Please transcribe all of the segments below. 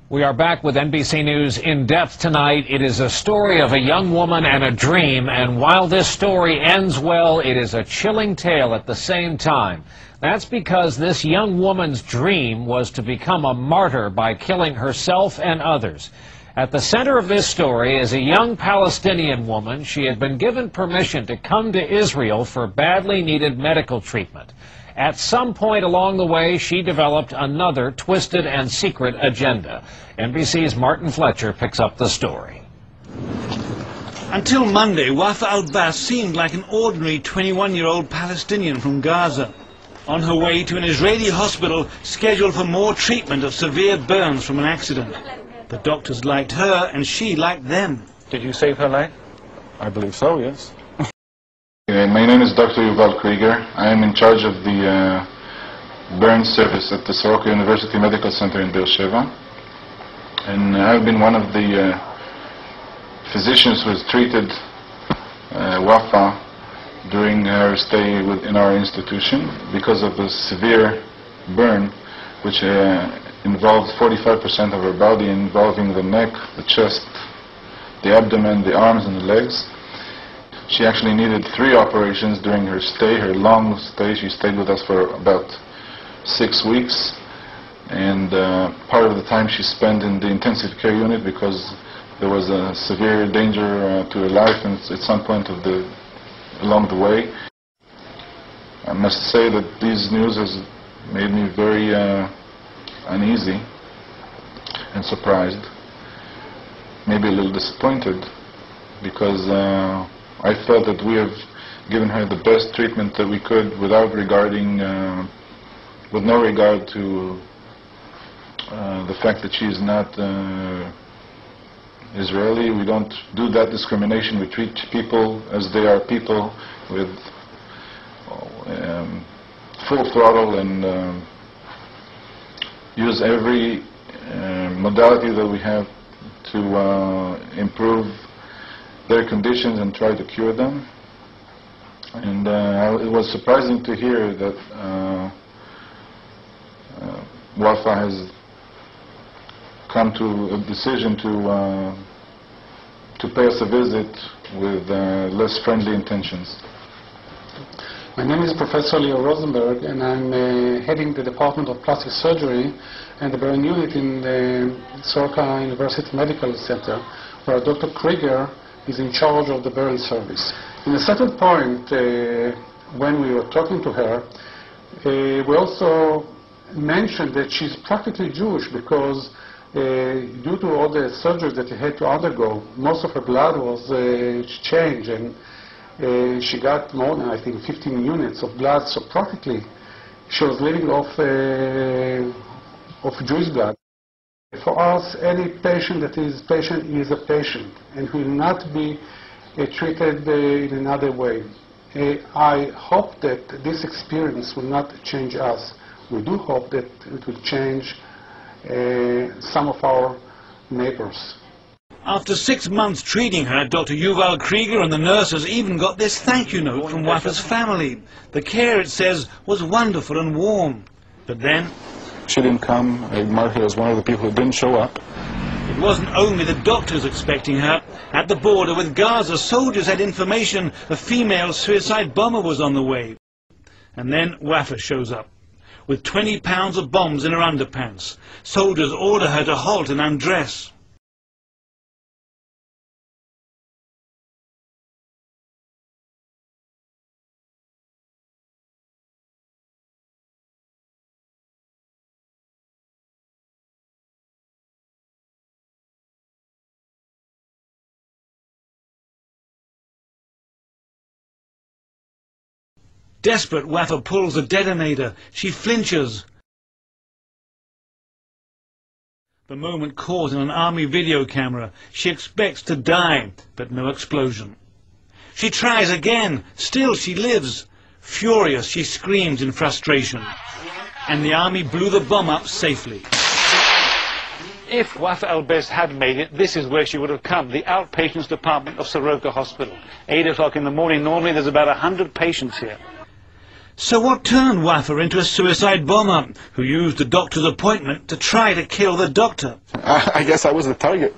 We are back with NBC News In Depth tonight. It is a story of a young woman and a dream, and while this story ends well, it is a chilling tale at the same time. That's because this young woman's dream was to become a martyr by killing herself and others. At the center of this story is a young Palestinian woman. She had been given permission to come to Israel for badly needed medical treatment. At some point along the way, she developed another twisted and secret agenda. NBC's Martin Fletcher picks up the story. Until Monday, Wafa al-Bas seemed like an ordinary 21-year-old Palestinian from Gaza, on her way to an Israeli hospital scheduled for more treatment of severe burns from an accident. The doctors liked her, and she liked them. Did you save her life? I believe so, yes. My name is Dr. Yuval Krieger. I am in charge of the burn service at the Soroka University Medical Center in Beersheba. And I've been one of the physicians who has treated Wafa during her stay in our institution because of the severe burn, which involved 45% of her body, involving the neck, the chest, the abdomen, the arms, and the legs. She actually needed 3 operations during her stay, her long stay. She stayed with us for about 6 weeks, and part of the time she spent in the intensive care unit because there was a severe danger to her life and at some point along the way. I must say that this news has made me very uneasy and surprised, maybe a little disappointed, because I felt that we have given her the best treatment that we could without regarding, with no regard to the fact that she is not Israeli. We don't do that discrimination. We treat people as they are people, with full throttle, and use every modality that we have to improve their conditions and try to cure them. And it was surprising to hear that Wafa has come to a decision to pay us a visit with less friendly intentions. My name is Professor Leo Rosenberg, and I'm heading the Department of Plastic Surgery and the burn unit in the Soroka University Medical Center, where Dr. Krieger is in charge of the burn service. In a certain point, when we were talking to her, we also mentioned that she's practically Jewish because due to all the surgeries that she had to undergo, most of her blood was changed, and she got more than, I think, 15 units of blood, so practically she was living off Jewish blood. For us, any patient that is patient is a patient and will not be treated in another way. I hope that this experience will not change us. We do hope that it will change some of our neighbors. After 6 months treating her, Dr. Yuval Krieger and the nurses even got this thank you note from Wafa's family. The care, it says, was wonderful and warm. But then She didn't come. I marked her as one of the people who didn't show up. it wasn't only the doctors expecting her. At the border with Gaza, soldiers had information a female suicide bomber was on the way. And then Wafa shows up with 20 pounds of bombs in her underpants. Soldiers order her to halt and undress. Desperate, Wafa pulls the detonator. She flinches. The moment caught in an army video camera. She expects to die, but no explosion. She tries again. Still she lives. Furious, she screams in frustration. And the army blew the bomb up safely. If Wafa al-Bas had made it, this is where she would have come, the outpatients department of Soroka Hospital. 8 o'clock in the morning. Normally there's about 100 patients here. So what turned Wafa into a suicide bomber who used the doctor's appointment to try to kill the doctor? I guess I was the target.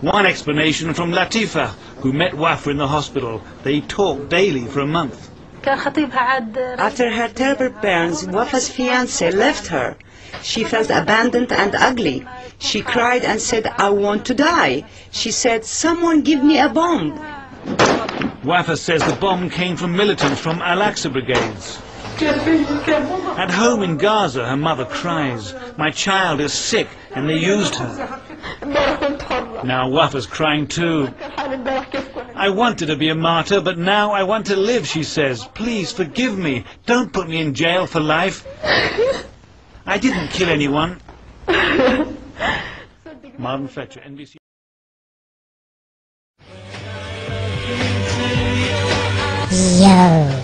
One explanation from Latifa, who met Wafa in the hospital. They talked daily for a month. After her terrible burns, Wafa's fiancé left her. She felt abandoned and ugly. She cried and said, "I want to die." She said, "Someone give me a bomb." Wafa says the bomb came from militants from Al-Aqsa brigades. At home in Gaza, her mother cries, "My child is sick and they used her." Now Wafa's crying too. "I wanted to be a martyr, but now I want to live," she says. "Please forgive me. Don't put me in jail for life. I didn't kill anyone." Marvin Fletcher, NBC. Yo.